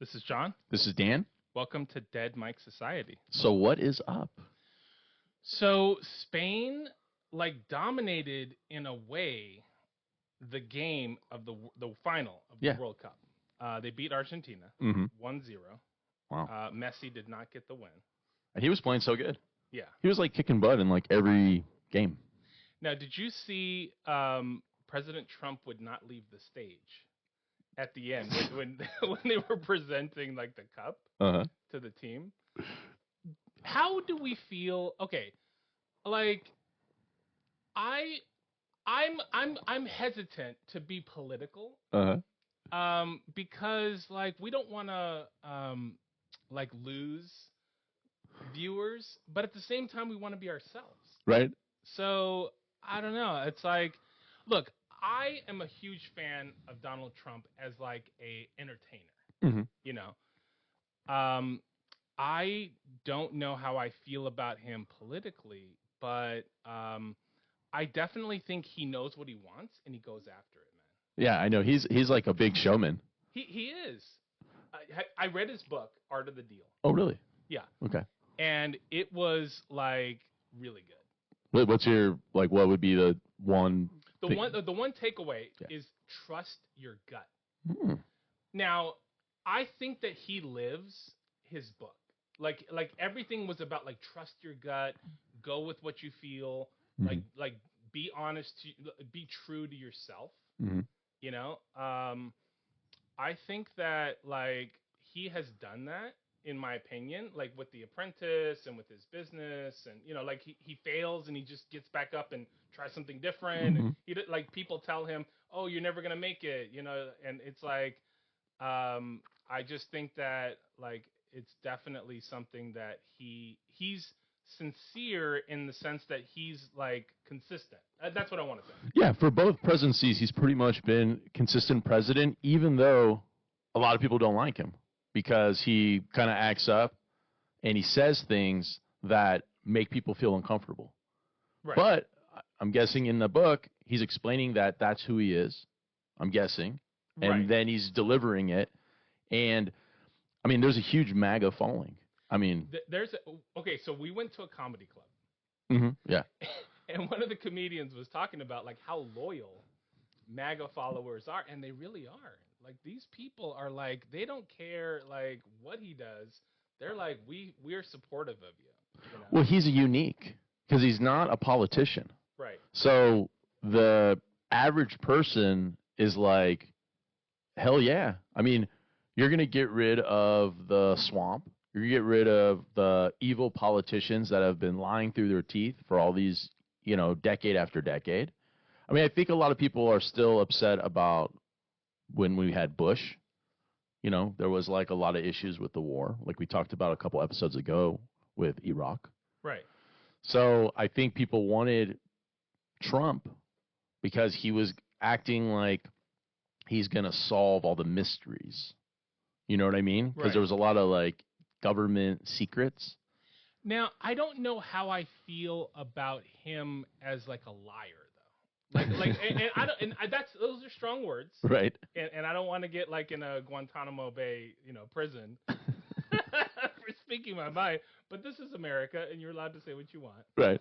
This is John. This is Dan. Welcome to Dead Mike Society. So what is up? So Spain dominated in a way the game of the final of the World Cup. They beat Argentina 1-0. Wow. Messi did not get the win. He was playing so good. Yeah. He was kicking butt in every game. Now, did you see President Trump would not leave the stage at the end when they were presenting the cup to the team? How do we feel? Okay, I'm hesitant to be political. Because we don't want to lose viewers, but at the same time we want to be ourselves. Right. So I don't know. It's look, I am a huge fan of Donald Trump as a entertainer. You know, I don't know how I feel about him politically, but I definitely think he knows what he wants and he goes after it, man. Yeah, I know. He's like a big showman. He is. I read his book, Art of the Deal. Oh, really? Yeah. Okay. And it was really good. What's your what would be the one? The one takeaway is trust your gut. Now, I think that he lives his book. Like everything was about trust your gut, go with what you feel, be honest, be true to yourself. You know, I think that he has done that, in my opinion, with The Apprentice and with his business, and he fails and he just gets back up and tries something different. And he people tell him, "Oh, you're never gonna make it," and it's I just think that it's definitely something that he's sincere in the sense that he's consistent. That's what I want to say. Yeah, for both presidencies, he's pretty much been consistent president, even though a lot of people don't like him because he kind of acts up and he says things that make people feel uncomfortable. Right. But I'm guessing in the book, he's explaining that that's who he is, I'm guessing, and then he's delivering it. And, I mean, there's a huge MAGA following. I mean, okay, so we went to a comedy club. Yeah. And one of the comedians was talking about how loyal MAGA followers are, and they really are. These people are they don't care what he does. They're we're supportive of you. You know? Well, he's unique because he's not a politician. Right. So the average person is hell yeah. I mean, you're going to get rid of the swamp. You're going to get rid of the evil politicians that have been lying through their teeth for all these, decade after decade. I mean, I think a lot of people are still upset about when we had Bush. There was a lot of issues with the war, like we talked about a couple episodes ago with Iraq. Right. So I think people wanted Trump because he was acting like he's going to solve all the mysteries. You know what I mean? Because there was a lot of government secrets. Now, I don't know how I feel about him as a liar, though. And I don't. And those are strong words, right? And I don't want to get in a Guantanamo Bay, prison for speaking my mind. But this is America, and you're allowed to say what you want, right?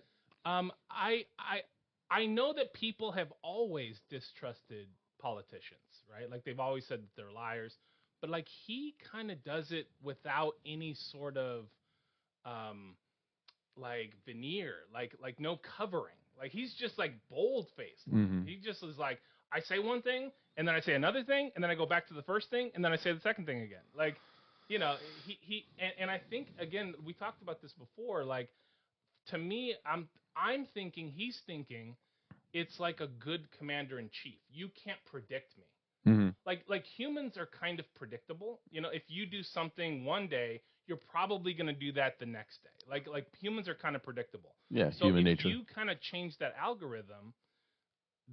I know that people have always distrusted politicians, right? They've always said that they're liars. But he kind of does it without any sort of veneer, no covering. He's just bold faced. He just is I say one thing and then I say another thing and then I go back to the first thing and then I say the second thing again. He and I think again we talked about this before. To me, I'm thinking he's thinking it's like a good commander in chief. You can't predict me. Like humans are kind of predictable. If you do something one day, you're probably going to do that the next day. Like humans are kind of predictable. Yeah, so human if nature. you kind of change that algorithm,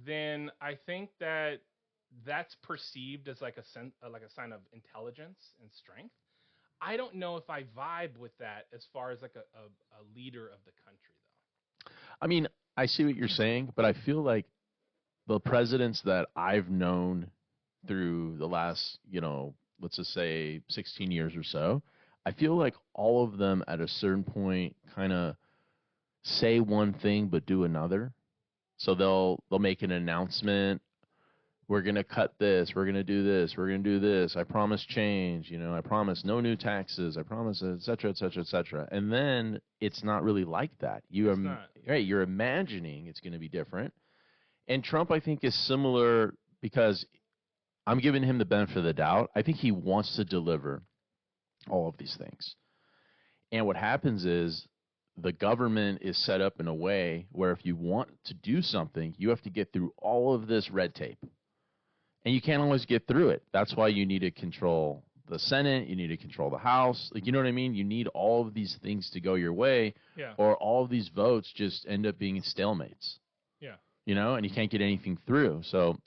then I think that that's perceived as a sign of intelligence and strength. I don't know if I vibe with that as far as a leader of the country, though. I mean, I see what you're saying, but I feel like the presidents that I've known through the last, let's just say 16 years or so, I feel like all of them at a certain point kind of say one thing but do another. So they'll make an announcement. We're going to cut this. We're going to do this. We're going to do this. I promise change. I promise no new taxes. I promise, et cetera, et cetera, et cetera. And then it's not really like that. Right. You're imagining it's going to be different. And Trump, I think, is similar because I'm giving him the benefit of the doubt. I think he wants to deliver all of these things. And what happens is the government is set up in a way where if you want to do something, you have to get through all of this red tape. And you can't always get through it. That's why you need to control the Senate. You need to control the House. Like, you know what I mean? You need all of these things to go your way, or all of these votes just end up being stalemates. Yeah. And you can't get anything through. So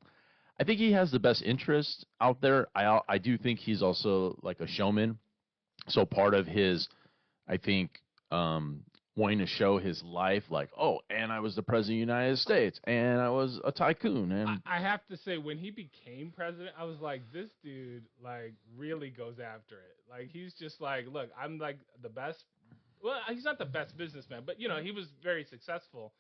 I think he has the best interest out there. I do think he's also like a showman. So part of his, I think, wanting to show his life, like, oh, and I was the president of the United States, and I was a tycoon. And I have to say, when he became president, I was like, this dude, like, really goes after it. Like, he's just like, look, I'm like the best. Well, he's not the best businessman, but he was very successful.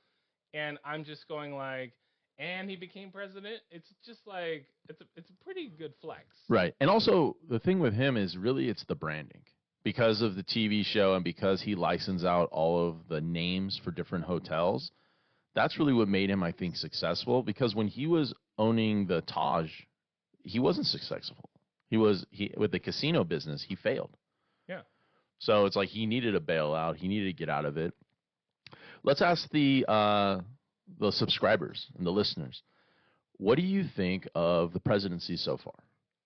And I'm just going like, and he became president. It's just like it's a pretty good flex. Right. And also the thing with him is really it's the branding. Because of the TV show and because he licensed out all of the names for different hotels, that's really what made him, I think, successful. Because when he was owning the Taj, he wasn't successful. With the casino business, he failed. Yeah. So it's like he needed a bailout. He needed to get out of it. Let's ask the subscribers and the listeners, what do you think of the presidency so far?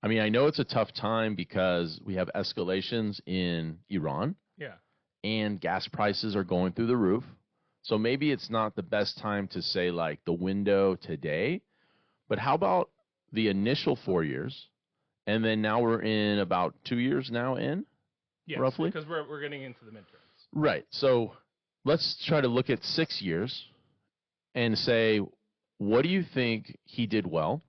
I mean, I know it's a tough time because we have escalations in Iran. Yeah. And gas prices are going through the roof. So maybe it's not the best time to say like the window today. But how about the initial 4 years? And then now we're in about 2 years now in? Yes, roughly? Because we're getting into the midterms. Right. So let's try to look at 6 years and say, what do you think he did well,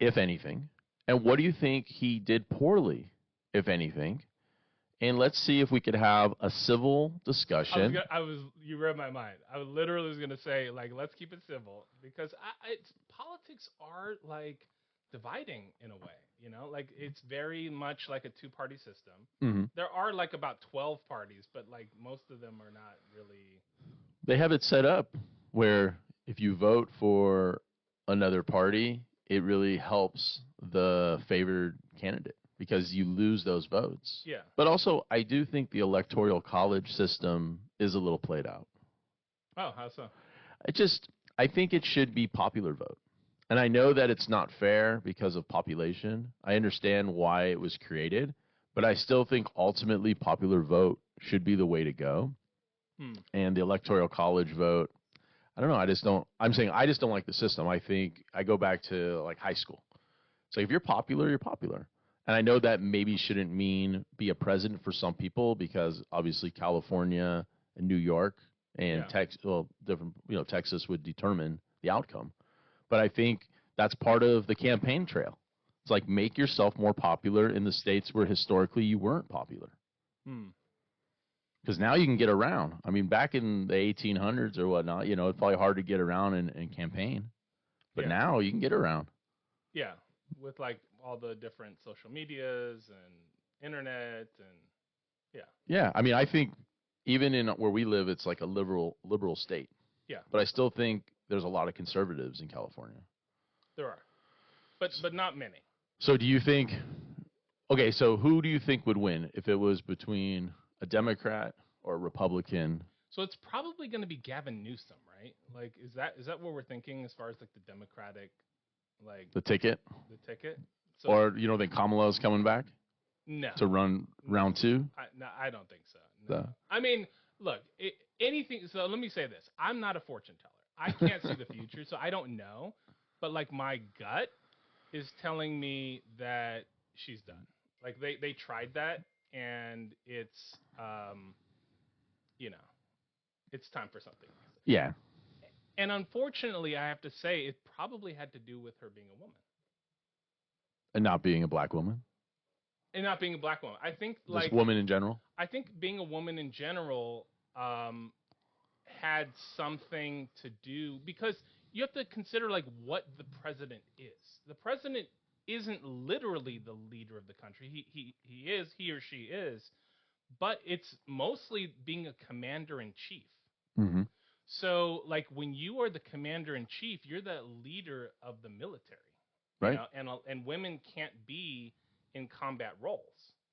if anything? And what do you think he did poorly, if anything? And let's see if we could have a civil discussion. You read my mind. I literally was going to say, like, let's keep it civil because politics are like dividing in a way, like it's very much like a two-party system. Mm-hmm. There are like about 12 parties, but like most of them are not really. They have it set up where if you vote for another party, it really helps the favored candidate because you lose those votes. Yeah. But also, I do think the electoral college system is a little played out. Oh, how so? I think it should be popular vote. And I know that it's not fair because of population. I understand why it was created, but I still think ultimately popular vote should be the way to go. And the electoral college vote, I don't know. I just don't like the system. I think I go back to like high school. So if you're popular, you're popular. And I know that maybe shouldn't mean be a president for some people because obviously California and New York and Texas would determine the outcome. But I think that's part of the campaign trail. It's like make yourself more popular in the states where historically you weren't popular. Because now you can get around. I mean, back in the 1800s or whatnot, it's probably hard to get around and campaign. But now you can get around. Yeah, with like all the different social medias and internet and Yeah, I mean, I think even in where we live, it's like a liberal state. Yeah. But I still think there's a lot of conservatives in California. There are. But not many. So do you think okay, so who do you think would win if it was between a Democrat or a Republican? So it's probably going to be Gavin Newsom, right? Like, is that what we're thinking as far as like the Democratic, like the ticket? The ticket. So, or think Kamala's coming back? No. To run round two? I don't think so. No. I mean, look, anything. So let me say this: I'm not a fortune teller. I can't see the future, so I don't know. But like my gut is telling me that she's done. Like they tried that, and it's it's time for something. Yeah. And unfortunately, I have to say it probably had to do with her being a woman. And not being a black woman? And not being a black woman. I think Just woman in general. I think being a woman in general had something to do because you have to consider like what the president is. The president isn't literally the leader of the country. He or she is, but it's mostly being a commander in chief. Mm-hmm. So like when you are the commander in chief, you're the leader of the military. Right. And women can't be in combat roles.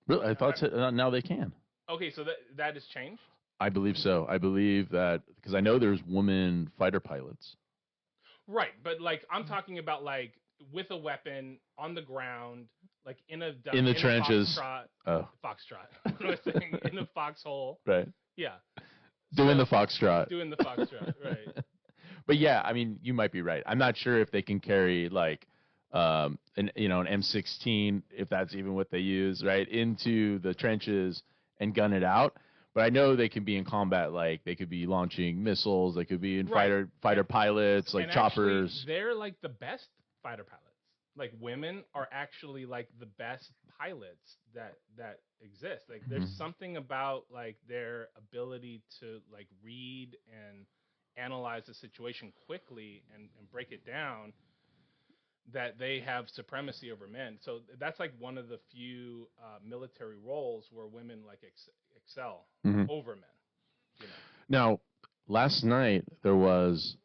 Really, I thought now they can. Okay, so that has changed. I believe so. I believe that because I know there's women fighter pilots. Right, but like I'm talking about like with a weapon on the ground, like in the trenches. Foxtrot. What am I saying? In a foxhole. Right. Yeah. Doing the foxtrot. Doing the foxtrot. Right. But yeah, I mean, you might be right. I'm not sure if they can carry like an M16, if that's even what they use, right, into the trenches and gun it out. But I know they can be in combat, like they could be launching missiles, they could be in fighter pilots, like choppers. Actually, they're like the best fighter pilots. Like women are actually like the best pilots that exist. Like there's something about like their ability to like read and analyze the situation quickly and break it down, that they have supremacy over men. So that's like one of the few military roles where women like excel over men. You know? Now, last night there was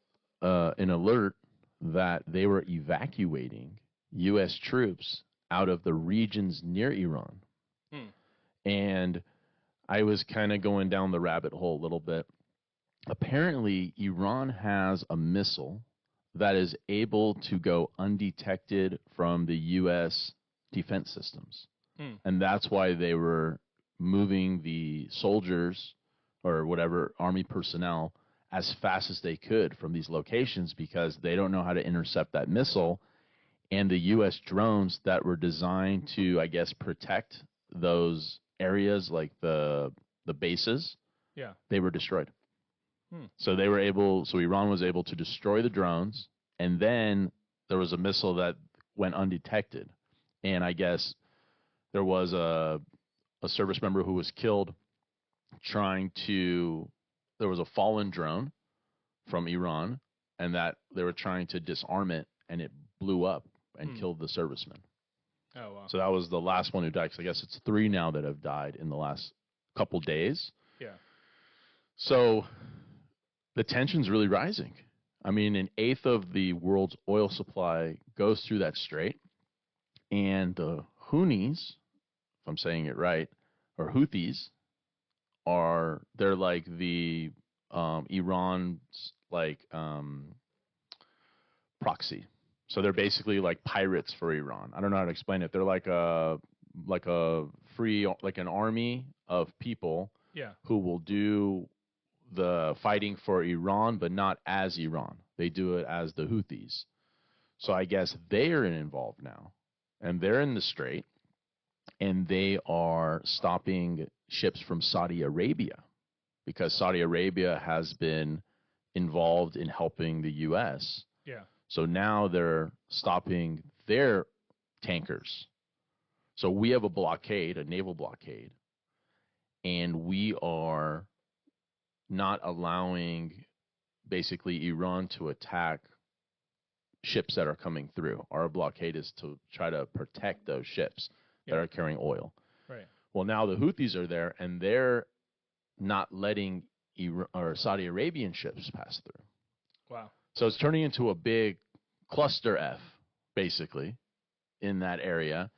an alert that they were evacuating U.S. troops out of the regions near Iran. And I was kind of going down the rabbit hole a little bit. Apparently, Iran has a missile that is able to go undetected from the U.S. defense systems. And that's why they were moving the soldiers or whatever army personnel as fast as they could from these locations because they don't know how to intercept that missile. And the U.S. drones that were designed to, I guess, protect those areas like the bases, they were destroyed. So Iran was able to destroy the drones, and then there was a missile that went undetected. And I guess there was a service member who was killed there was a fallen drone from Iran, and that they were trying to disarm it, and it blew up and killed the serviceman. Oh, wow. So that was the last one who died. So I guess it's 3 now that have died in the last couple days. Yeah. So the tension's really rising. I mean, 1/8 of the world's oil supply goes through that strait. And the Houthis, if I'm saying it right, or Houthis, they're like the Iran's like proxy. So they're basically like pirates for Iran. I don't know how to explain it. They're like an army of people who will do the fighting for Iran, but not as Iran. They do it as the Houthis. So I guess they are involved now, and they're in the strait, and they are stopping ships from Saudi Arabia because Saudi Arabia has been involved in helping the U.S. Yeah. So now they're stopping their tankers. So we have a naval blockade, and we are not allowing basically Iran to attack ships that are coming through. Our blockade is to try to protect those ships that are carrying oil. Right. Well, now the Houthis are there, and they're not letting Saudi Arabian ships pass through. Wow. So it's turning into a big cluster F, basically, in that area.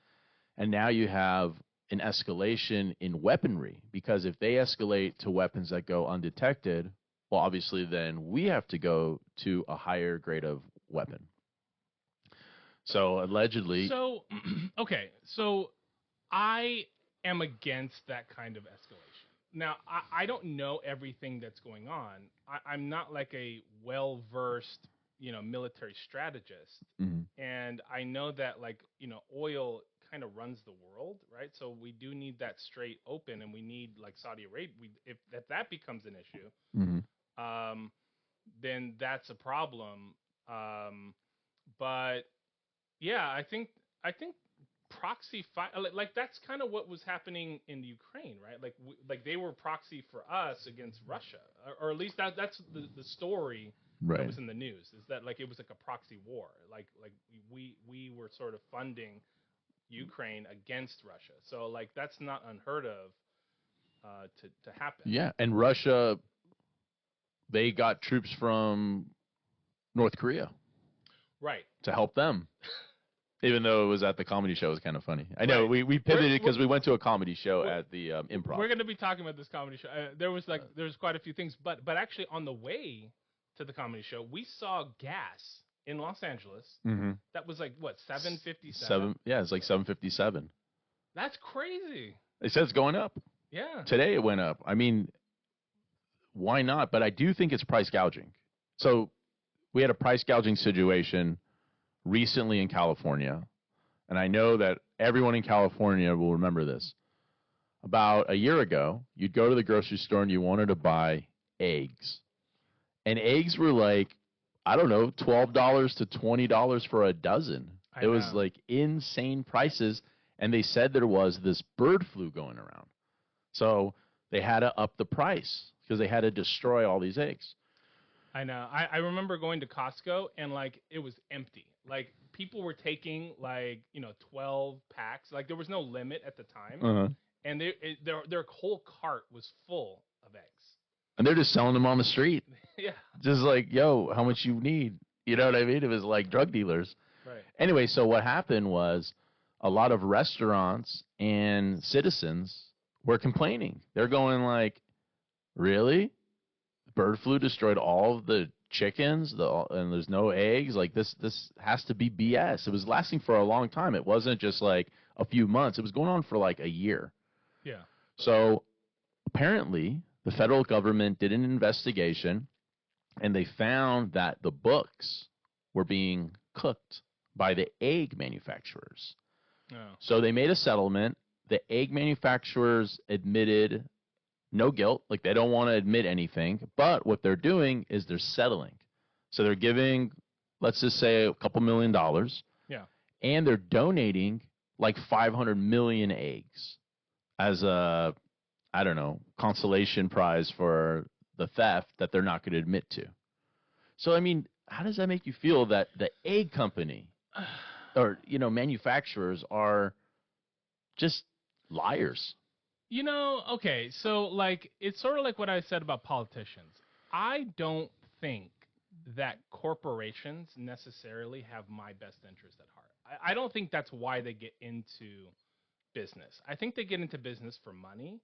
And now you have an escalation in weaponry, because if they escalate to weapons that go undetected, well, obviously then we have to go to a higher grade of weapon. So allegedly... So, okay, so I am against that kind of escalation. Now, I don't know everything that's going on. I'm not like a well-versed, military strategist. And I know that, like, oil kind of runs the world, right? So we do need that strait open, and we need, like, Saudi Arabia. If that becomes an issue, then that's a problem. But yeah, I think proxy fight. Like that's kind of what was happening in Ukraine, right? Like they were proxy for us against Russia, or at least that's the story that was in the news. Is that like it was like a proxy war? Like we were sort of funding Ukraine against Russia. So like that's not unheard of to happen. Yeah, and Russia, they got troops from North Korea, right, to help them. Even though it was at the comedy show, it was kind of funny. I know we pivoted because we went to a comedy show at the Improv. We're going to be talking about this comedy show. There was quite a few things, but actually on the way to the comedy show, we saw gas in Los Angeles. Mm-hmm. That was like what, $7.57? Yeah, it's like $7.57. That's crazy. It says it's going up. Yeah. Today it went up. I mean, why not? But I do think it's price gouging. So we had a price gouging situation recently in California, and I know that everyone in California will remember this. About a year ago, you'd go to the grocery store and you wanted to buy eggs. And eggs were like, I don't know, $12 to $20 for a dozen. It was like insane prices, and they said there was this bird flu going around. So they had to up the price because they had to destroy all these eggs. I know. I remember going to Costco and like it was empty. Like people were taking like 12 packs. Like there was no limit at the time, and their whole cart was full of eggs. And they're just selling them on the street. Yeah. Just like, yo, how much you need? You know what I mean? It was like drug dealers. Right. Anyway, so what happened was a lot of restaurants and citizens were complaining. They're going like, really? Bird flu destroyed all of the chickens, and there's no eggs. Like this has to be BS. It was lasting for a long time. It wasn't just like a few months. It was going on for like a year. Yeah. So apparently the federal government did an investigation, and they found that the books were being cooked by the egg manufacturers. Oh. So they made a settlement. The egg manufacturers admitted no guilt, like they don't want to admit anything, but what they're doing is they're settling. So they're giving, let's just say, a couple $1 million. Yeah. And they're donating like 500 million eggs as a, I don't know, consolation prize for the theft that they're not going to admit to. So, I mean, how does that make you feel that the egg company or, manufacturers are just liars? Okay, so like it's sort of like what I said about politicians. I don't think that corporations necessarily have my best interest at heart. I don't think that's why they get into business. I think they get into business for money,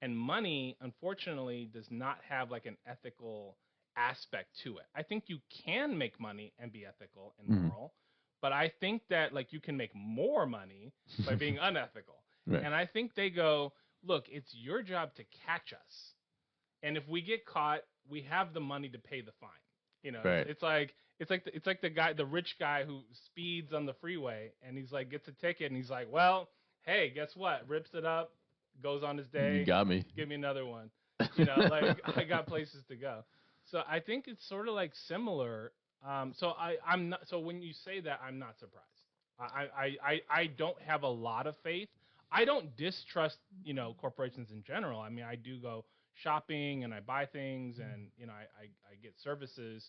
and money, unfortunately, does not have like an ethical aspect to it. I think you can make money and be ethical and moral, but I think that like you can make more money by being unethical. Right. And I think they go, look, it's your job to catch us, and if we get caught, we have the money to pay the fine. Right. It's like the rich guy who speeds on the freeway, and he's like gets a ticket, and he's like, well, hey, guess what? Rips it up, goes on his day. You got me. Give me another one. Like I got places to go. So I think it's sort of like similar. So I'm not. So when you say that, I'm not surprised. I don't have a lot of faith. I don't distrust, corporations in general. I mean, I do go shopping and I buy things and, I get services,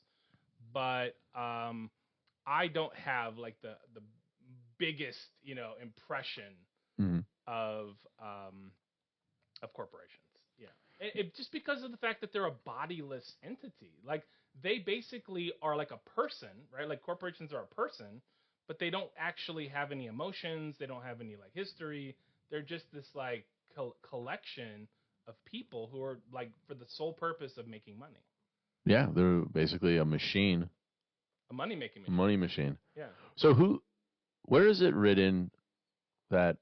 but I don't have like the biggest, impression of corporations. Yeah. Just because of the fact that they're a bodiless entity. Like they basically are like a person, right? Like corporations are a person, but they don't actually have any emotions. They don't have any like history. They're just this like collection of people who are like for the sole purpose of making money. Yeah, they're basically a machine. A money-making machine. Money machine. Yeah. So where is it written that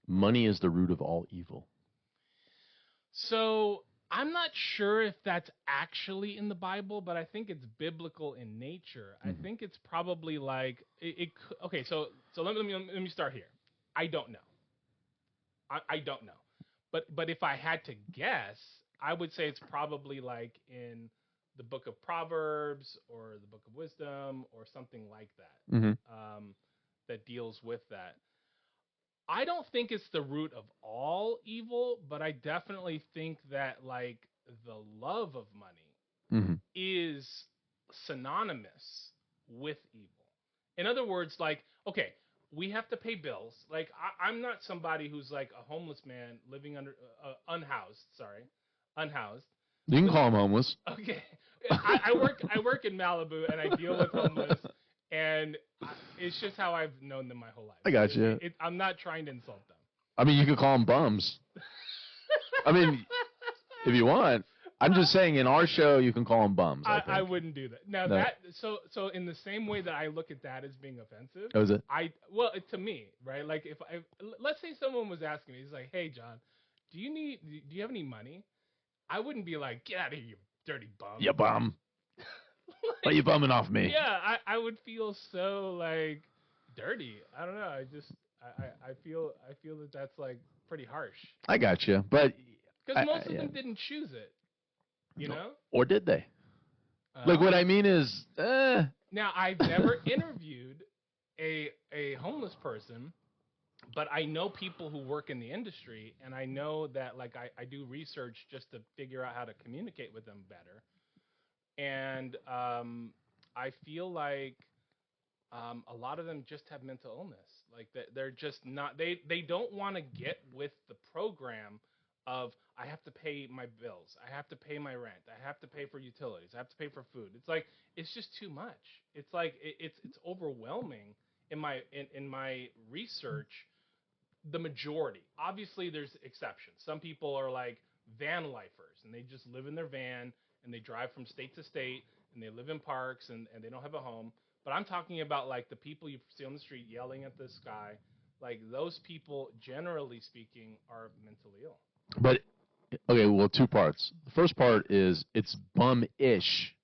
money is the root of all evil? So I'm not sure if that's actually in the Bible, but I think it's biblical in nature. I think it's probably like okay. So let me start here. I don't know. I don't know, but if I had to guess, I would say it's probably like in the book of Proverbs or the book of Wisdom or something like that, that deals with that. I don't think it's the root of all evil, but I definitely think that like the love of money Mm-hmm. is synonymous with evil. In other words, like, okay, we have to pay bills. Like, I'm not somebody who's like a homeless man living under unhoused. Sorry, unhoused. You can Living, call him homeless. okay, I work in Malibu and I deal with homeless, and it's just how I've known them my whole life. I got you. I'm not trying to insult them. I mean, you could call them bums. I mean, if you want. I'm just saying, in our show, you can call them bums. I wouldn't do that. Now No. that so in the same way that I look at that as being offensive, Oh, is it? To me, right? Like if let's say someone was asking me, he's like, "Hey, John, do you have any money?" I wouldn't be like, "Get out of here, you dirty bum." You bum. Why you bumming off me? Yeah, I would feel so like dirty. I don't know. I feel that that's like pretty harsh. I got you, but because most of them didn't choose it. You know? Or did they? Like, what I mean is, Now, I've never interviewed a homeless person, but I know people who work in the industry, and I know that, like, I do research just to figure out how to communicate with them better. And I feel like a lot of them just have mental illness. Like, they're just not, they don't want to get with the program of I have to pay my bills, I have to pay my rent, I have to pay for utilities, I have to pay for food. It's like it's just too much. It's like it's overwhelming. In my research, the majority. Obviously, there's exceptions. Some people are like van lifers, and they just live in their van and they drive from state to state and they live in parks and they don't have a home. But I'm talking about like the people you see on the street yelling at the sky. Like those people, generally speaking, are mentally ill. But okay, well, two parts. The first part is it's bum-ish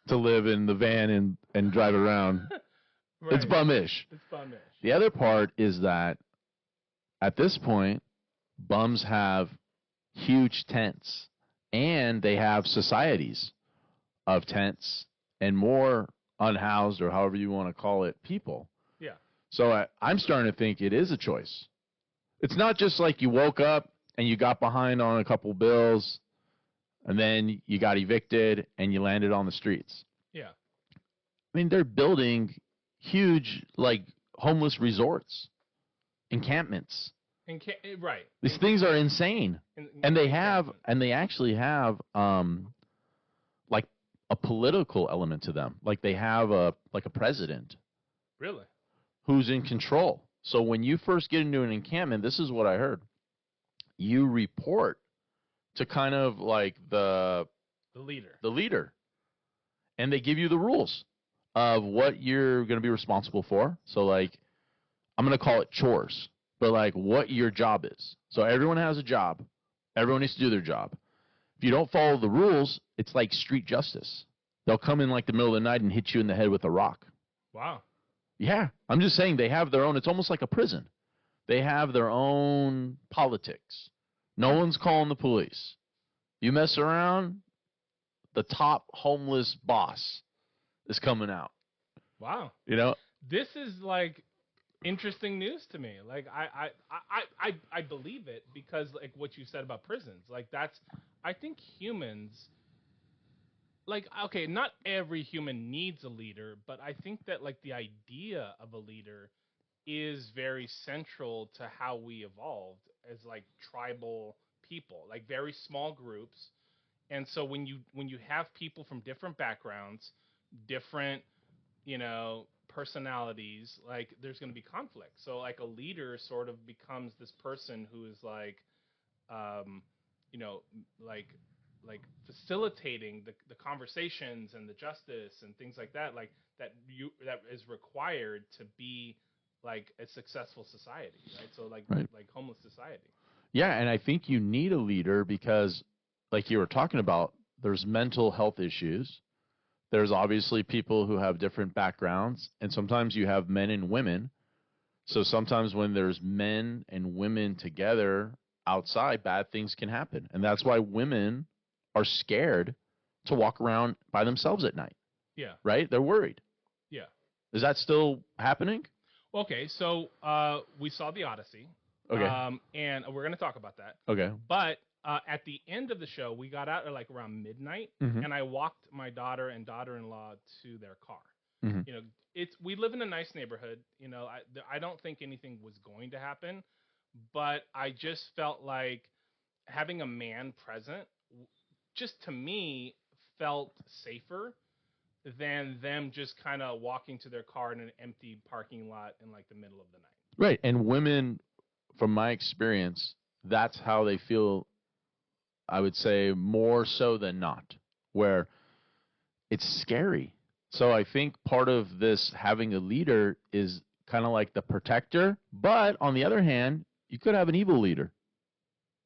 to live in the van and drive around. Right. It's bum-ish. It's bum-ish. The other part is that at this point, bums have huge tents, and they have societies of tents and more unhoused, or however you want to call it, people. Yeah. So I'm starting to think it is a choice. It's not just like you woke up and you got behind on a couple bills and then you got evicted and you landed on the streets. Yeah. I mean, they're building huge, like, homeless resorts, encampments. Right. These things are insane. And they actually have, like, a political element to them. Like, they have a president. Really? Who's in control. So when you first get into an encampment, this is what I heard. You report to kind of like the leader. And they give you the rules of what you're going to be responsible for. So like, I'm going to call it chores, but like what your job is. So everyone has a job. Everyone needs to do their job. If you don't follow the rules, it's like street justice. They'll come in like the middle of the night and hit you in the head with a rock. Wow. Yeah, I'm just saying they have their own. It's almost like a prison. They have their own politics. No one's calling the police. You mess around, the top homeless boss is coming out. Wow. You know, this is like interesting news to me. Like I believe it because like what you said about prisons. Like I think humans. Like, okay, not every human needs a leader, but I think that, like, the idea of a leader is very central to how we evolved as, like, tribal people, like, very small groups. And so when you have people from different backgrounds, different, personalities, like, there's going to be conflict. So, like, a leader sort of becomes this person who is, like, like facilitating the conversations and the justice and things like that, like that is required to be like a successful society, right? So like homeless society. Yeah, and I think you need a leader because, like you were talking about, there's mental health issues. There's obviously people who have different backgrounds, and sometimes you have men and women. So sometimes when there's men and women together outside, bad things can happen, and that's why women are scared to walk around by themselves at night. Yeah. Right? They're worried. Yeah. Is that still happening? Okay, so we saw the Odyssey. Okay. And we're gonna talk about that. Okay. But at the end of the show, we got out at like around midnight, Mhm. and I walked my daughter and daughter-in-law to their car. Mhm. You know, we live in a nice neighborhood. You know, I don't think anything was going to happen, but I just felt like having a man present, just to me, felt safer than them just kind of walking to their car in an empty parking lot in like the middle of the night. Right. And women, from my experience, that's how they feel. I would say more so than not, where it's scary. So I think part of this having a leader is kind of like the protector, but on the other hand, you could have an evil leader.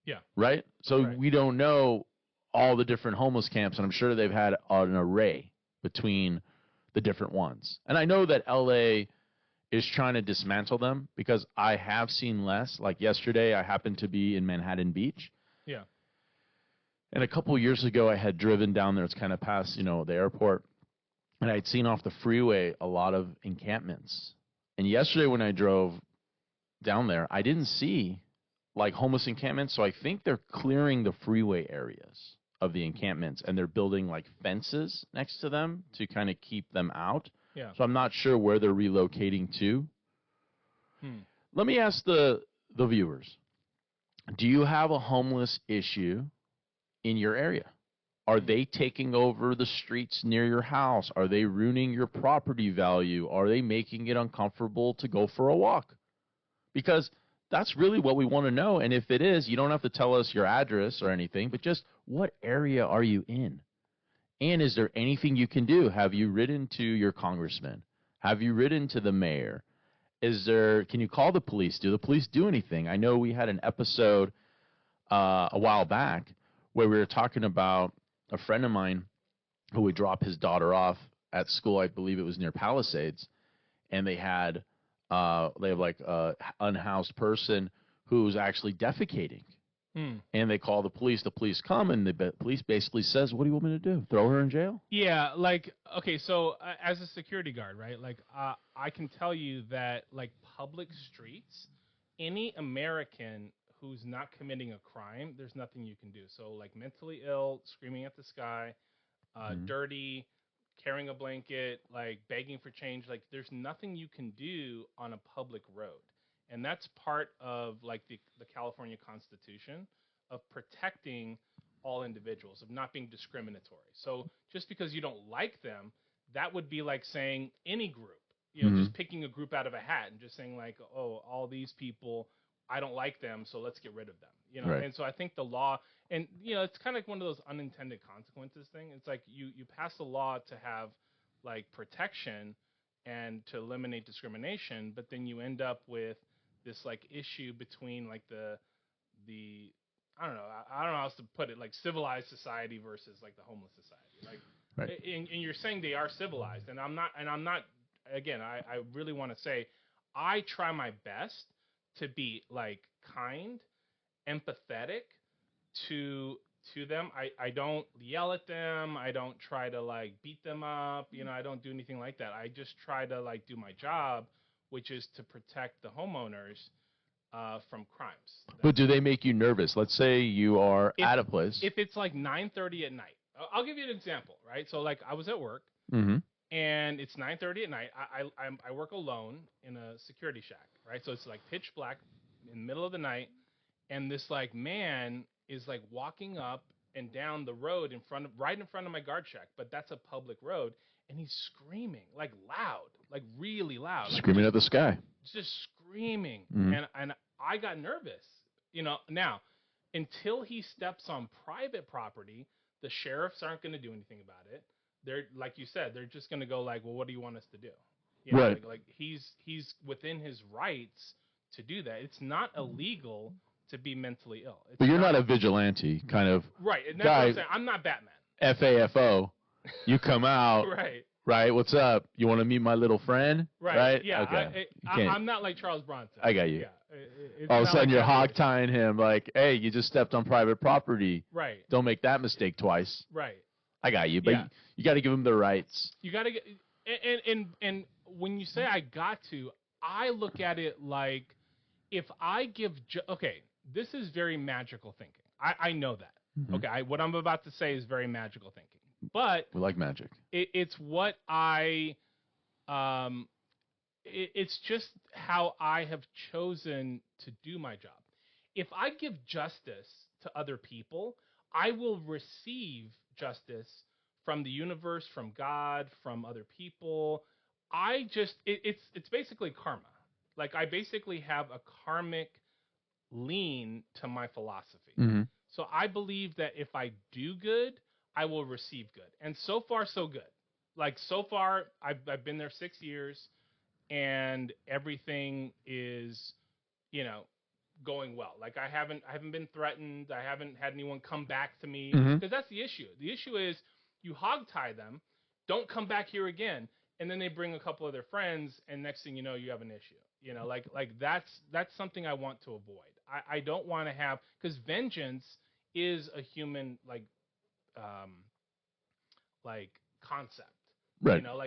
Yeah. Right? So Right. we don't know all the different homeless camps, and I'm sure they've had an array between the different ones. And I know that LA is trying to dismantle them because I have seen less. Like yesterday, I happened to be in Manhattan Beach. Yeah. And a couple years ago, I had driven down there. It's kind of past, the airport. And I'd seen off the freeway a lot of encampments. And yesterday when I drove down there, I didn't see like homeless encampments. So I think they're clearing the freeway areas of the encampments, and they're building like fences next to them to kind of keep them out. Yeah. So I'm not sure where they're relocating to. Let me ask the viewers, do you have a homeless issue in your area? Are they taking over the streets near your house? Are they ruining your property value? Are they making it uncomfortable to go for a walk? Because that's really what we want to know. And if it is, you don't have to tell us your address or anything, but just what area are you in? And is there anything you can do? Have you written to your congressman? Have you written to the mayor? Can you call the police? Do the police do anything? I know we had an episode a while back where we were talking about a friend of mine who would drop his daughter off at school. I believe it was near Palisades, and they have like a unhoused person who's actually defecating. And they call the police. The police come, and the police basically says, "What do you want me to do? Throw her in jail?" Yeah, like, okay, so as a security guard, right? Like, I can tell you that like public streets, any American who's not committing a crime, there's nothing you can do. So like mentally ill, screaming at the sky, dirty, carrying a blanket, like begging for change, like there's nothing you can do on a public road. And that's part of like the California Constitution of protecting all individuals, of not being discriminatory. So just because you don't like them, that would be like saying any group, just picking a group out of a hat and just saying like, oh, all these people, I don't like them, so let's get rid of them. Right. And so I think the law, and it's kind of like one of those unintended consequences thing. It's like you pass a law to have like protection and to eliminate discrimination, but then you end up with this like issue between like the I don't know how else to put it, like civilized society versus like the homeless society. Like, right. And you're saying they are civilized, and I'm not. Again, I really want to say, I try my best to be like kind, empathetic to them. I don't yell at them. I don't try to like beat them up. I don't do anything like that. I just try to like do my job, which is to protect the homeowners from crimes. But do they make you nervous? Let's say you are at a place. If it's like 9:30 at night, I'll give you an example, right? So like I was at work, and it's 9:30 at night. I work alone in a security shack, right? So it's like pitch black in the middle of the night, and this like man is like walking up and down the road right in front of my guard shack, but that's a public road, and he's screaming like loud, like really loud, screaming at the sky, just screaming, and I got nervous, Now, until he steps on private property, the sheriffs aren't going to do anything about it. They're, like you said, they're just going to go like, well, what do you want us to do? Right. Like he's within his rights to do that. It's not illegal to be mentally ill. But you're not a vigilante kind of right. And that's guy. what I'm saying. I'm not Batman. FAFO. You come out. Right. Right. What's up? You want to meet my little friend? Right. Yeah. Okay. I'm not like Charles Bronson. I got you. Yeah. All of a sudden, you're hog tying him like, hey, you just stepped on private property. Right. Don't make that mistake twice. Right. I got you. But you got to give him the rights. You got to get and when you say I got to, I look at it like if I give okay, this is very magical thinking. I know that. Mm-hmm. Okay, what I'm about to say is very magical thinking, but We like magic. it's what it's just how I have chosen to do my job. If I give justice to other people, I will receive justice from the universe, from God, from other people. It's basically karma. Like I basically have a karmic lean to my philosophy. Mm-hmm. So I believe that if I do good, I will receive good. And so far so good. Like so far I've been there 6 years and everything is, you know, going well. Like I haven't been threatened. I haven't had anyone come back to me Mm-hmm. because that's the issue. The issue is you hogtie them, don't come back here again, and then they bring a couple of their friends, and next thing you know, you have an issue. You know, like that's something I want to avoid. I don't want to have because vengeance is a human um like concept. Right. You know,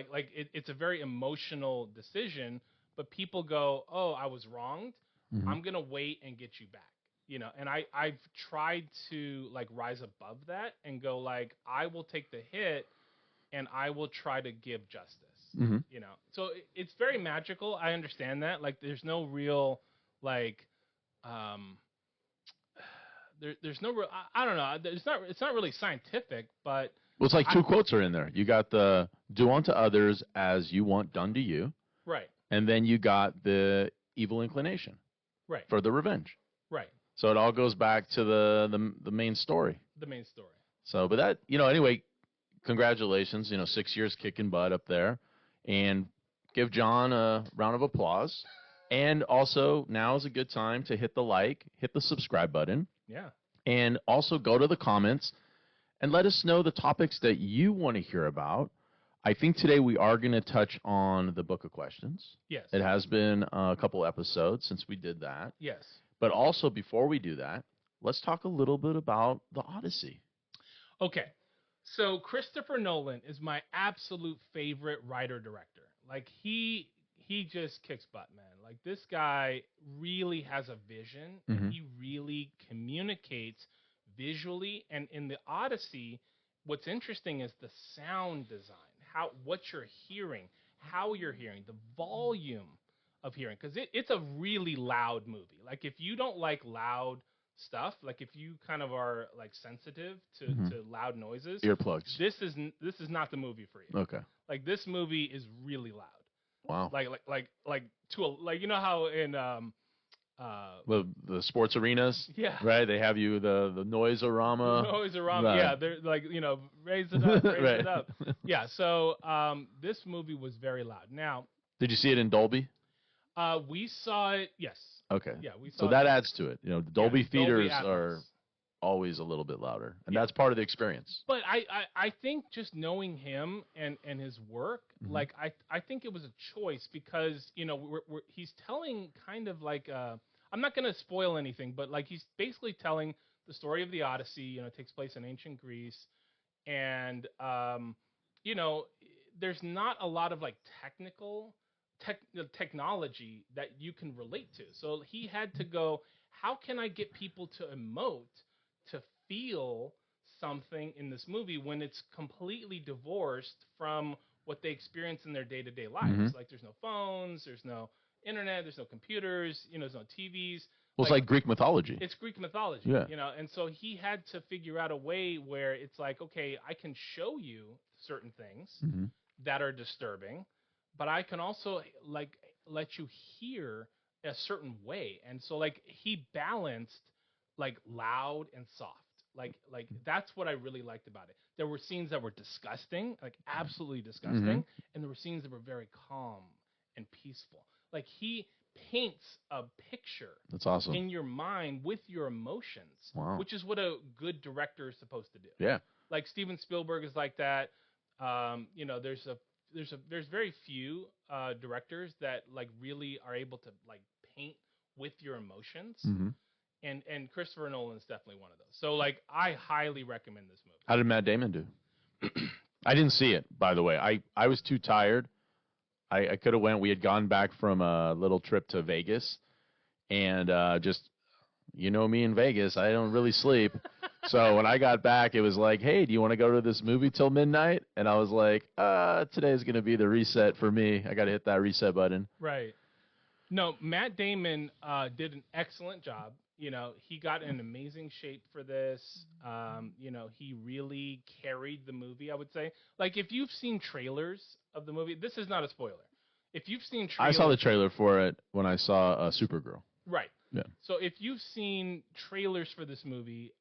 it's a very emotional decision, but people go, "Oh, I was wronged. Mm-hmm. I'm gonna wait and get you back." You know, and I've tried to like rise above that and go like, I will take the hit and I will try to give justice. Mm-hmm. You know, so it's very magical. I understand that. Like, there's no real like, um, there's no real. I don't know. It's not really scientific, but Well, it's like two quotes are in there. You got the "do unto others as you want done to you," right, and then you got the evil inclination right, for the revenge. right. So it all goes back to the main story. The main story. So, but that, anyway, congratulations. 6 years kicking butt up there, and give Jon a round of applause. And also, now is a good time to hit the subscribe button, Yeah. and also go to the comments and let us know the topics that you want to hear about. I think today we are going to touch on the Book of Questions. Yes. It has been a couple episodes since we did that. Yes. But also, before we do that, let's talk a little bit about the Odyssey. Okay. So Christopher Nolan is my absolute favorite writer-director. Like he just kicks butt, man. Like this guy really has a vision and he really communicates visually. And in the Odyssey, what's interesting is the sound design, what you're hearing, how you're hearing, the volume of hearing, because it's a really loud movie. Like if you don't like loud stuff, like if you kind of are like sensitive to loud noises, Earplugs. this is not the movie for you. Okay. Like this movie is really loud. Wow. Like to a, like you know how in the sports arenas, yeah, right? They have you the noise-orama. Noise-orama, right. Yeah, they're like raise it up, raise right. it up. Yeah, so this movie was very loud. Now, did you see it in Dolby? We saw it. Yes. Okay. Yeah, we saw. So that adds to it. The Dolby theaters Dolby are always a little bit louder, and Yeah. that's part of the experience. But I think just knowing him and his work, like I think it was a choice because he's telling kind of like I'm not gonna spoil anything, but like he's basically telling the story of the Odyssey. It takes place in ancient Greece, and there's not a lot of like technology that you can relate to. So he had to go, how can I get people to emote, to feel something in this movie when it's completely divorced from what they experience in their day-to-day lives? Like there's no phones, there's no internet, there's no computers, there's no TVs. Well, it's like Greek mythology. It's Greek mythology, yeah. And so he had to figure out a way where it's like, okay, I can show you certain things that are disturbing, but I can also like let you hear a certain way. And so like he balanced like loud and soft. Like that's what I really liked about it. There were scenes that were disgusting, like absolutely disgusting, and there were scenes that were very calm and peaceful. Like he paints a picture that's awesome in your mind with your emotions, wow. which is what a good director is supposed to do. Yeah. Like Steven Spielberg is like that. There's very few directors that like really are able to like paint with your emotions. And Christopher Nolan is definitely one of those. So like I highly recommend this movie. How did Matt Damon do? I didn't see it, by the way. I was too tired I could have went. We had gone back from a little trip to Vegas, and just you know me in Vegas, I don't really sleep. So when I got back, it was like, hey, do you want to go to this movie till midnight? And I was like, today's gonna be the reset for me. I got to hit that reset button. Right. No, Matt Damon did an excellent job. You know, he got in amazing shape for this. You know, he really carried the movie, I would say. Like, if you've seen trailers of the movie, this is not a spoiler. If you've seen I trailers... saw the trailer for it when I saw Supergirl. Right. Yeah. So if you've seen trailers for this movie,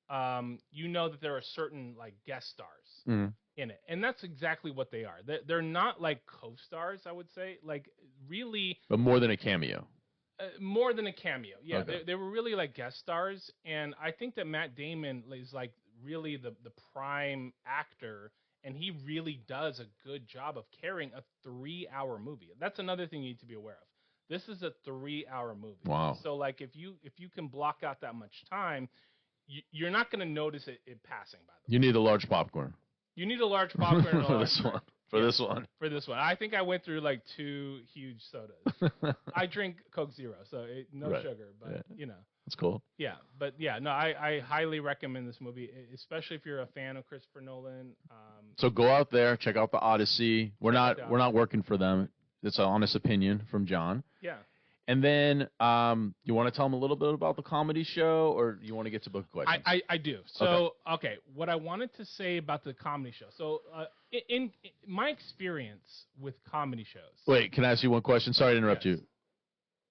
you know that there are certain, like, guest stars in it. And that's exactly what they are. They're not, like, co-stars, I would say. Like, really... But more than a cameo. More than a cameo. Yeah, Okay. they were really, like, guest stars. And I think that Matt Damon is, like, really the prime actor. And he really does a good job of carrying a 3-hour movie. That's another thing you need to be aware of. This is a 3-hour movie. Wow. So, like, if you can block out that much time, you're not going to notice it passing, by the way. You need a large popcorn. You need a large popcorn and for this one. For this one. For this one. I think I went through, like, 2 huge sodas. I drink Coke Zero, so no sugar, but, you know. That's cool. Yeah, but, yeah, no, I highly recommend this movie, especially if you're a fan of Christopher Nolan. So go out there, check out the Odyssey. We're not working for them. It's an honest opinion from John. Yeah. And then you want to tell them a little bit about the comedy show, or you want to get to book questions? I do. So, okay, what I wanted to say about the comedy show. So, in my experience with comedy shows. Wait, can I ask you one question? Sorry to interrupt you.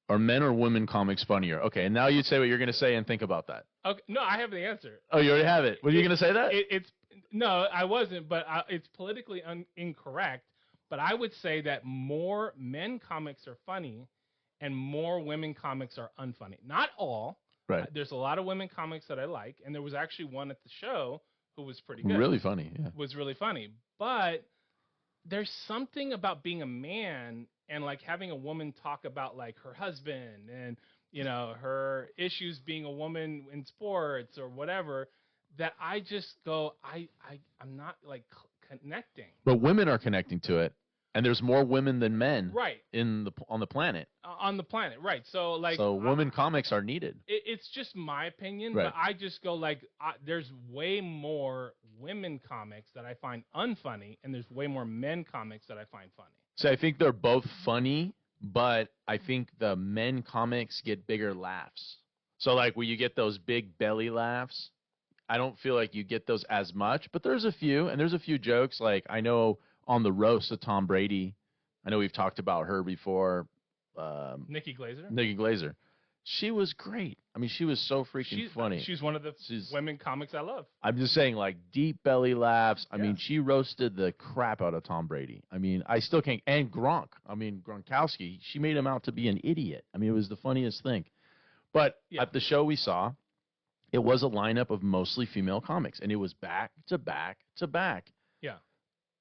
Are men or women comics funnier? Okay, and now you say what you're going to say and think about that. Okay, no, I have the answer. Oh, you already have it. Were you going to say that? No, I wasn't, but it's politically incorrect. But I would say that more men comics are funny and more women comics are unfunny. Not all. Right. There's a lot of women comics that I like, and there was actually one at the show who was pretty good. Really funny, yeah. Was really funny. But there's something about being a man and, like, having a woman talk about, like, her husband and, you know, her issues being a woman in sports or whatever, that I just go, I'm not, like, connecting. But women are connecting to it, and there's more women than men on the planet. On the planet, right. So, like... So women comics are needed. It's just my opinion, right. But I just go, like, there's way more women comics that I find unfunny, and there's way more men comics that I find funny. So I think they're both funny, but I think the men comics get bigger laughs. So, like, when you get those big belly laughs, I don't feel like you get those as much, but there's a few, and there's a few jokes. Like, I know on the roast of Tom Brady, I know we've talked about her before. Nikki Glaser? Nikki Glaser. She was great. I mean, she was so freaking funny. She's one of the women comics I love. I'm just saying, like, deep belly laughs. I mean, she roasted the crap out of Tom Brady. I mean, I still can't. And Gronk. I mean, Gronkowski, she made him out to be an idiot. I mean, it was the funniest thing. But at the show we saw, it was a lineup of mostly female comics, and it was back to back to back. Yeah.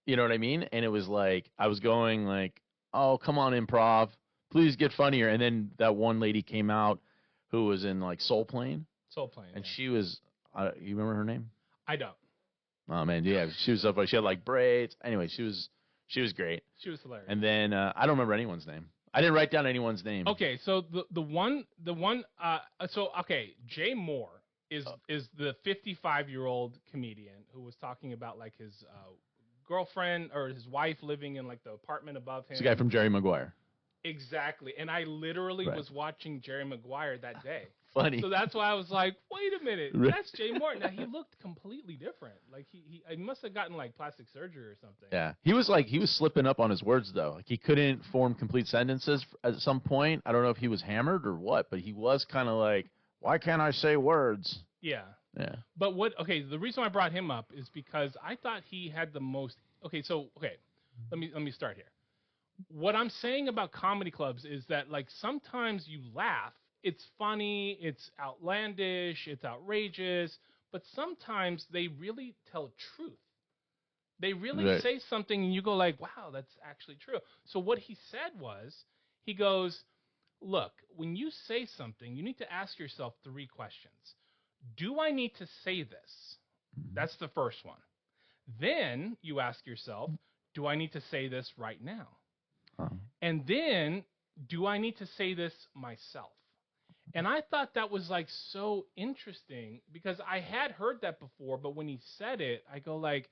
You know what I mean? And it was like, I was going like, oh, come on, improv. Please get funnier. And then that one lady came out who was in, like, Soul Plane. Soul Plane. And she was, you remember her name? I don't. Oh, man, yeah. She was so funny. She had, like, braids. Anyway, she was great. She was hilarious. And then I don't remember anyone's name. I didn't write down anyone's name. Okay, so Jay Moore is the 55-year-old comedian who was talking about, like, his girlfriend or his wife living in, like, the apartment above him. It's the guy from Jerry Maguire. Exactly. And I literally was watching Jerry Maguire that day. Funny. So that's why I was like, wait a minute, that's Jay Moore. Now, he looked completely different. Like, he must have gotten, like, plastic surgery or something. Yeah. He was slipping up on his words, though. Like, he couldn't form complete sentences at some point. I don't know if he was hammered or what, but he was kind of like, why can't I say words? Yeah. Yeah. But the reason I brought him up is because I thought he had the most, let me start here. What I'm saying about comedy clubs is that, like, sometimes you laugh, it's funny, it's outlandish, it's outrageous, but sometimes they really tell truth. They really say something and you go like, wow, that's actually true. So what he said was, he goes, look, when you say something, you need to ask yourself 3 questions. Do I need to say this? That's the first one. Then you ask yourself, do I need to say this right now? And then, do I need to say this myself? And I thought that was like so interesting because I had heard that before, but when he said it, I go like,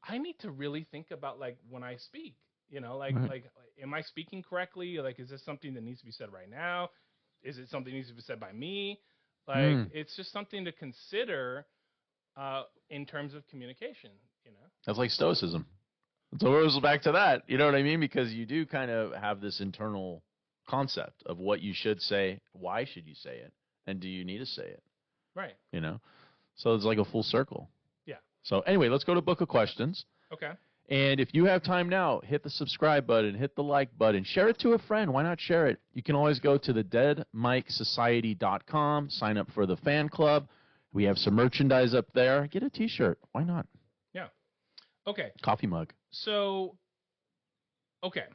I need to really think about like when I speak, like am I speaking correctly? Like, is this something that needs to be said right now? Is it something that needs to be said by me? Like, it's just something to consider in terms of communication, That's like stoicism. So it goes back to that. You know what I mean? Because you do kind of have this internal concept of what you should say, why should you say it, and do you need to say it? Right. So it's like a full circle. Yeah. So anyway, let's go to Book of Questions. Okay. And if you have time now, hit the subscribe button, hit the like button, share it to a friend. Why not share it? You can always go to the deadmikesociety.com, sign up for the fan club. We have some merchandise up there. Get a T-shirt. Why not? Yeah. Okay. Coffee mug. So, okay.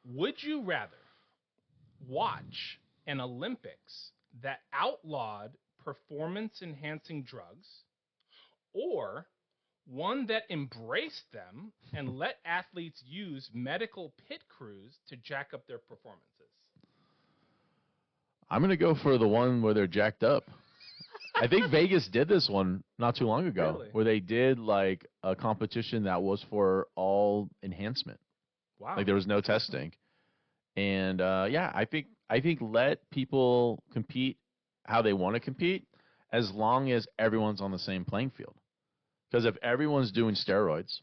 Would you rather watch an Olympics that outlawed performance-enhancing drugs or one that embraced them and let athletes use medical pit crews to jack up their performances? I'm going to go for the one where they're jacked up. I think Vegas did this one not too long ago, Really? where they did like a competition that was for all enhancement. Wow. Like there was no testing. And I think let people compete how they want to compete as long as everyone's on the same playing field. Because if everyone's doing steroids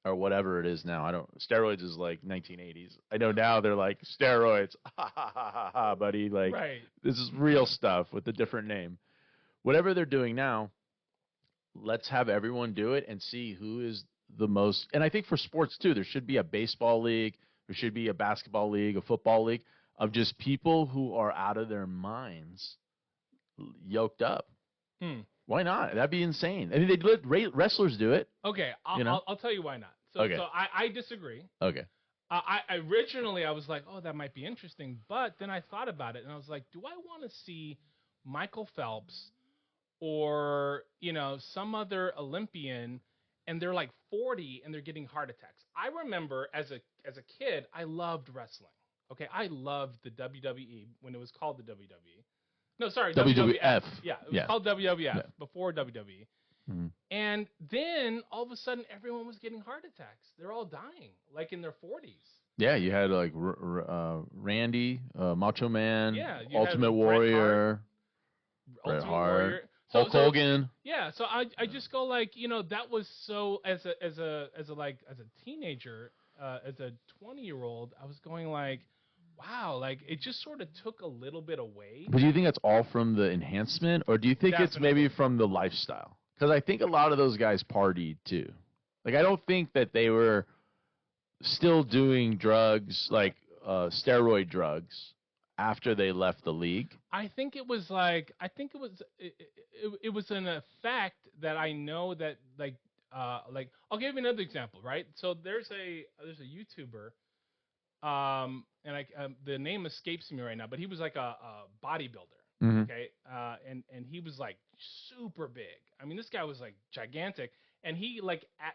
or whatever it is now, steroids is like 1980s. I know now they're like steroids, ha ha ha ha ha, buddy. Like Right. This is real stuff with a different name. Whatever they're doing now, let's have everyone do it and see who is the most. And I think for sports too, there should be a baseball league, there should be a basketball league, a football league of just people who are out of their minds, yoked up. Why not? That'd be insane. I mean, they let wrestlers do it. Okay, I'll tell you why not. So, Okay. So I disagree. Okay. I originally was like, oh, that might be interesting, but then I thought about it and I was like, do I want to see Michael Phelps or some other Olympian and they're like 40 and they're getting heart attacks? I remember as a kid, I loved wrestling. Okay, I loved the WWE when it was called the WWE. No, sorry, WWF. Yeah, it was called WWF before WWE. Mm-hmm. And then all of a sudden, everyone was getting heart attacks. They're all dying, like in their 40s. Yeah, you had like Randy, Macho Man, Yeah, Ultimate Warrior, Bret Hart, Hulk Hogan. Yeah, so I just go like, that was so as a teenager, as a 20-year-old, I was going like, wow, like it just sort of took a little bit away. But do you think that's all from the enhancement, or do you think it's maybe from the lifestyle? Because I think a lot of those guys partied too. Like I don't think that they were still doing drugs, like steroid drugs, after they left the league. I think it was it was an effect that I know that like I'll give you another example, right? So there's a YouTuber. And the name escapes me right now, but he was like a bodybuilder, Mm-hmm. okay? And he was like super big. I mean, this guy was like gigantic, and he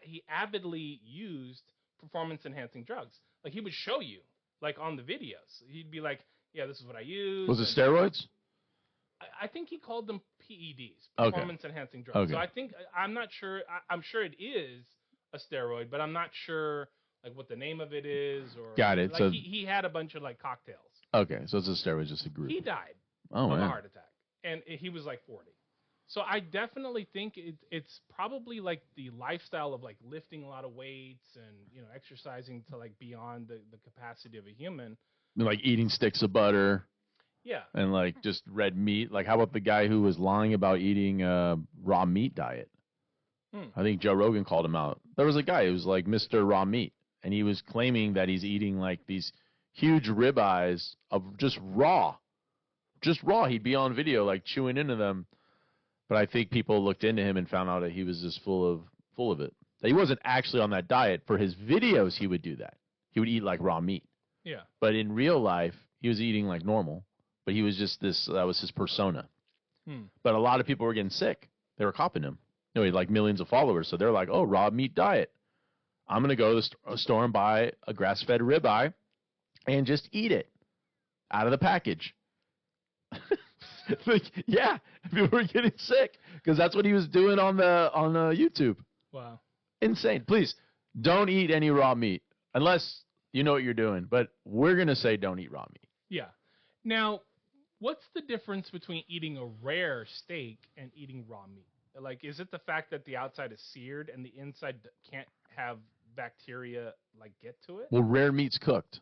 he avidly used performance enhancing drugs. Like he would show you, like on the videos, he'd be like, "Yeah, this is what I use." Was it steroids? I think he called them PEDs, Okay. performance enhancing drugs. Okay. So I'm not sure. I'm sure it is a steroid, but I'm not sure like what the name of it is, or Got it. Like So he had a bunch of like cocktails. Okay, so it's a steroid, just a group. He died of a heart attack, and he was like 40. So I definitely think it's probably like the lifestyle of like lifting a lot of weights and exercising to like beyond the capacity of a human. Like eating sticks of butter. Yeah. And like just red meat. Like how about the guy who was lying about eating a raw meat diet? I think Joe Rogan called him out. There was a guy who was like Mr. Raw Meat, and he was claiming that he's eating like these huge ribeyes of just raw. Just raw. He'd be on video like chewing into them. But I think people looked into him and found out that he was just full of it. That he wasn't actually on that diet. For his videos, he would do that. He would eat like raw meat. Yeah. But in real life, he was eating like normal. But he was just that was his persona. But a lot of people were getting sick. They were copying him. He had like millions of followers. So they're like, oh, raw meat diet. I'm going to go to the store and buy a grass-fed ribeye and just eat it out of the package. Like, yeah, people were getting sick because that's what he was doing on the YouTube. Wow. Insane. Please don't eat any raw meat unless you know what you're doing. But we're going to say don't eat raw meat. Yeah. Now, what's the difference between eating a rare steak and eating raw meat? Like, is it the fact that the outside is seared and the inside can't have bacteria, like, get to it? Well, rare meat's cooked.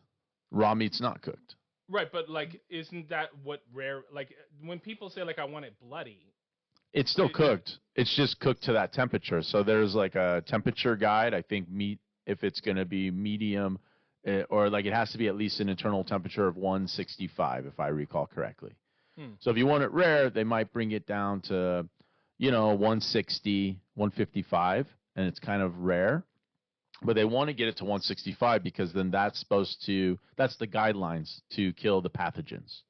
Raw meat's not cooked. Right, but, like, isn't that what rare, like, when people say, like, I want it bloody. It's still cooked. It's just cooked to that temperature. So there's, like, a temperature guide. I think meat, if it's going to be medium, or, like, it has to be at least an internal temperature of 165, if I recall correctly. So if you want it rare, they might bring it down to, 160, 155, and it's kind of rare. But they want to get it to 165 because then that's the guidelines to kill the pathogens.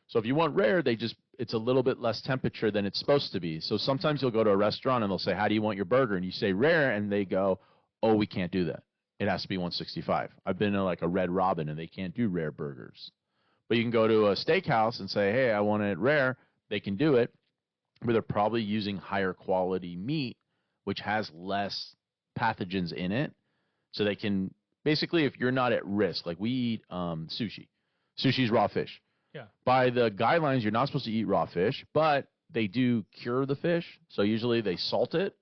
So if you want rare, it's a little bit less temperature than it's supposed to be. So sometimes you'll go to a restaurant and they'll say, how do you want your burger? And you say rare, and they go, oh, we can't do that. It has to be 165. I've been to like a Red Robin, and they can't do rare burgers. But you can go to a steakhouse and say, hey, I want it rare. They can do it, but they're probably using higher quality meat, which has less pathogens in it. So they can, basically, if you're not at risk, like we eat sushi. Sushi's raw fish. Yeah. By the guidelines, you're not supposed to eat raw fish, but they do cure the fish. So usually they salt it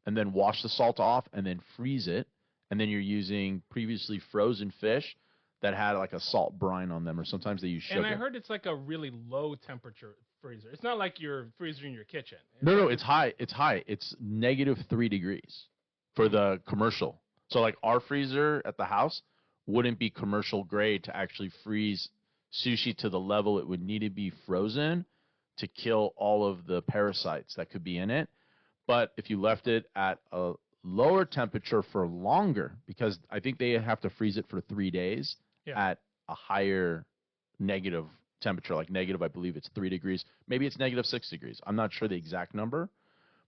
and then wash the salt off and then freeze it. And then you're using previously frozen fish that had like a salt brine on them, or sometimes they use sugar. And I heard it's like a really low temperature freezer. It's not like you're freezing your kitchen. It's high. It's high. It's -3 degrees for the commercial. So like our freezer at the house wouldn't be commercial grade to actually freeze sushi to the level it would need to be frozen to kill all of the parasites that could be in it. But if you left it at a lower temperature for longer, because I think they have to freeze it for 3 days at a higher negative temperature, like negative, I believe it's 3 degrees. Maybe it's -6 degrees. I'm not sure the exact number,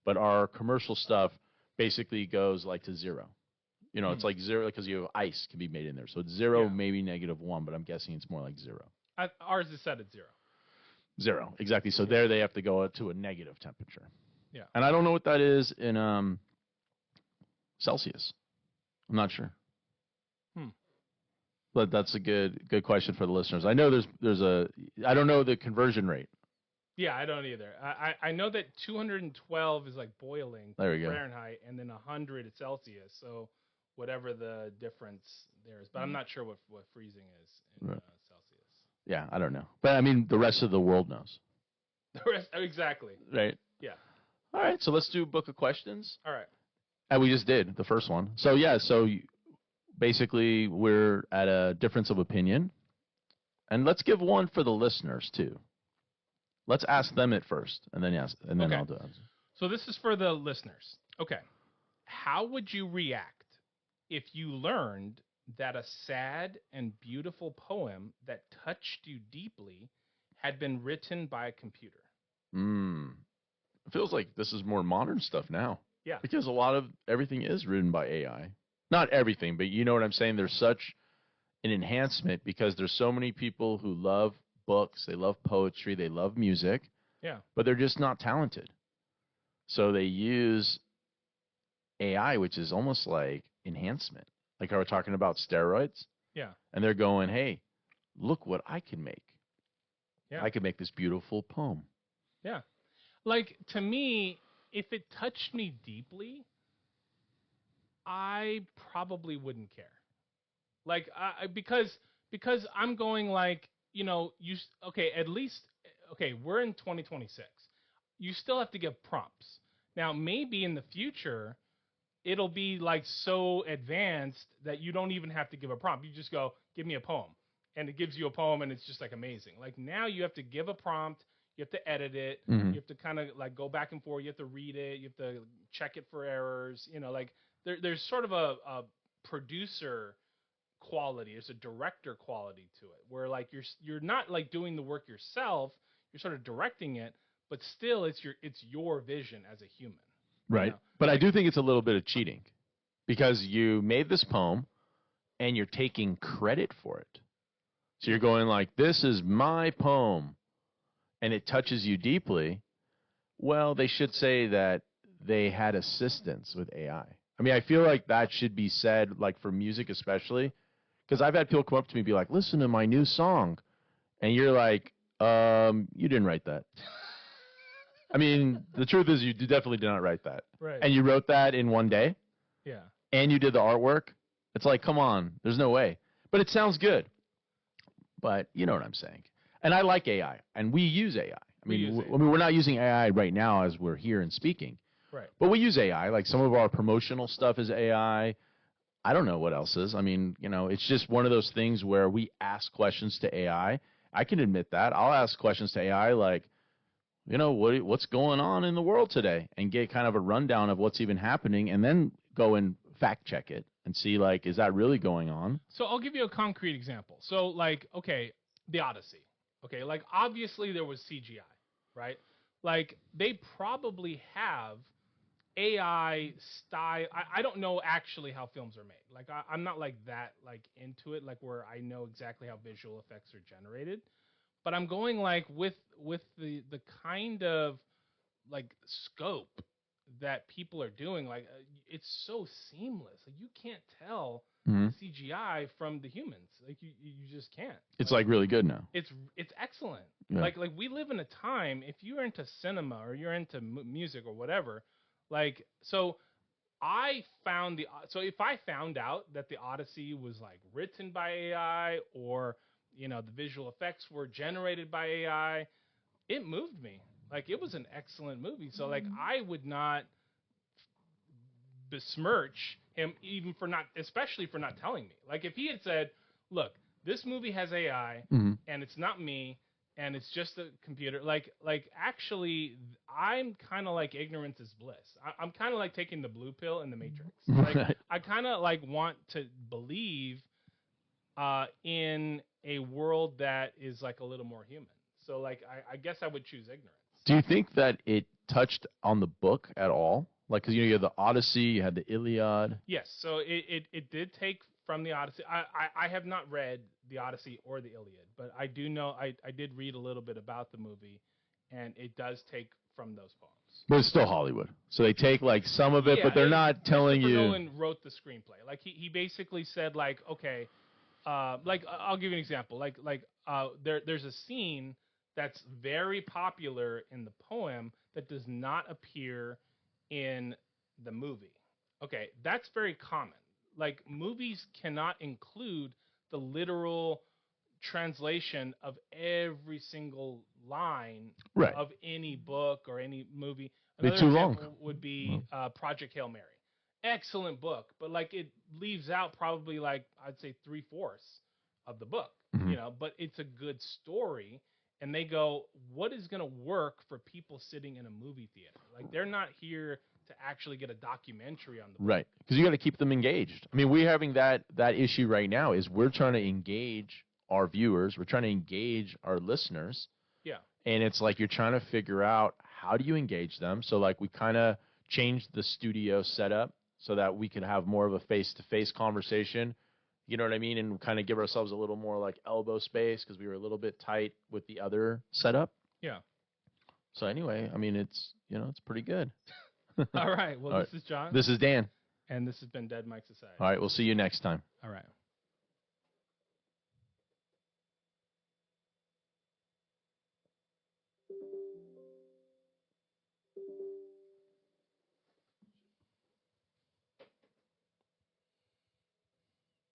but our commercial stuff basically goes like to 0. It's like 0 because you have ice can be made in there. So it's 0, maybe -1, but I'm guessing it's more like 0. Ours is set at 0. 0, exactly. So there they have to go to a negative temperature. Yeah. And I don't know what that is in Celsius. I'm not sure. But that's a good question for the listeners. I know I don't know the conversion rate. Yeah, I don't either. I know that 212 is like boiling Fahrenheit, and then 100 is Celsius. So whatever the difference there is, but I'm not sure what freezing is in Celsius. Yeah, I don't know. But I mean, the rest of the world knows. The rest, exactly. Right. Yeah. All right, so let's do book of questions. All right. And we just did the first one. So basically we're at a difference of opinion. And let's give one for the listeners too. Let's ask them it first, and then I'll do it. So this is for the listeners. Okay. How would you react if you learned that a sad and beautiful poem that touched you deeply had been written by a computer? It feels like this is more modern stuff now. Yeah. Because a lot of everything is written by AI. Not everything, but you know what I'm saying? There's such an enhancement because there's so many people who love books, they love poetry, they love music. Yeah. But they're just not talented. So they use AI, which is almost like enhancement. Like how we're talking about steroids. Yeah. And they're going, hey, look what I can make. Yeah. I can make this beautiful poem. Yeah. Like, to me, if it touched me deeply, I probably wouldn't care. Like, because I'm going like, at least, we're in 2026. You still have to give prompts. Now, maybe in the future, it'll be like so advanced that you don't even have to give a prompt. You just go, give me a poem. And it gives you a poem, and it's just like amazing. Like, now you have to give a prompt. You have to edit it. Mm-hmm. You have to kind of like go back and forth. You have to read it. You have to check it for errors. Like there's sort of a producer quality. There's a director quality to it where like you're not like doing the work yourself. You're sort of directing it, but still it's your vision as a human. Right. But I do think it's a little bit of cheating because you made this poem and you're taking credit for it. So you're going like, this is my poem, and it touches you deeply. Well, they should say that they had assistance with AI. I mean, I feel like that should be said, like for music especially, because I've had people come up to me and be like, listen to my new song. And you're like, you didn't write that. I mean, the truth is you definitely did not write that. Right. And you wrote that in one day? Yeah. And you did the artwork? It's like, come on, there's no way. But it sounds good. But you know what I'm saying. And I like AI, and we use AI. I mean, we're not using AI right now as we're here and speaking. Right. But we use AI. Like some of our promotional stuff is AI. I don't know what else is. I mean, it's just one of those things where we ask questions to AI. I can admit that. I'll ask questions to AI like, what's going on in the world today, and get kind of a rundown of what's even happening, and then go and fact check it and see, like, is that really going on? So I'll give you a concrete example. So, like, okay, the Odyssey. Okay, like, obviously there was CGI, right? Like, they probably have AI style. I don't know actually how films are made. Like, I'm not like that, like, into it, like, where I know exactly how visual effects are generated. But I'm going, like, with the kind of, like, scope that people are doing, like, it's so seamless. Like, you can't tell CGI from the humans. Like, you just can't. It's like really good now. It's excellent. Yeah. Like we live in a time, if you're into cinema or you're into music or whatever, like, so if I found out that the Odyssey was like written by AI, or the visual effects were generated by AI, it moved me. Like, it was an excellent movie. So, like, I would not besmirch him especially for not telling me. Like, if he had said, look, this movie has AI and it's not me and it's just a computer, like actually, I'm kind of like ignorance is bliss. I'm kind of like taking the blue pill in the Matrix. Like, I kind of like want to believe in a world that is like a little more human. So, like, I guess I would choose ignorance. Do you think that it touched on the book at all? Like, because you had the Odyssey, you had the Iliad. Yes, so it did take from the Odyssey. I have not read the Odyssey or the Iliad, but I do know I did read a little bit about the movie, and it does take from those poems. But it's still Hollywood, so they take like some of it, but they're not telling you. Nolan wrote the screenplay. Like, he basically said, like, okay, like, I'll give you an example. There's a scene that's very popular in the poem that does not appear in the movie. Okay, that's very common. Like, movies cannot include the literal translation of every single line of any book or any movie. Another example would be Project Hail Mary. Excellent book, but like, it leaves out probably, like, I'd say 3/4 of the book. But it's a good story. And they go, what is going to work for people sitting in a movie theater? Like, they're not here to actually get a documentary on the book. Right, because you got to keep them engaged. I mean, we're having that issue right now. Is we're trying to engage our viewers, we're trying to engage our listeners. Yeah. And it's like you're trying to figure out how do you engage them. So, like, we kind of changed the studio setup so that we could have more of a face-to-face conversation. You know what I mean? And kind of give ourselves a little more like elbow space because we were a little bit tight with the other setup. Yeah. So anyway, I mean, it's pretty good. All right. Well, this is John. This is Dan. And this has been Dead Mike Society. All right. We'll see you next time. All right.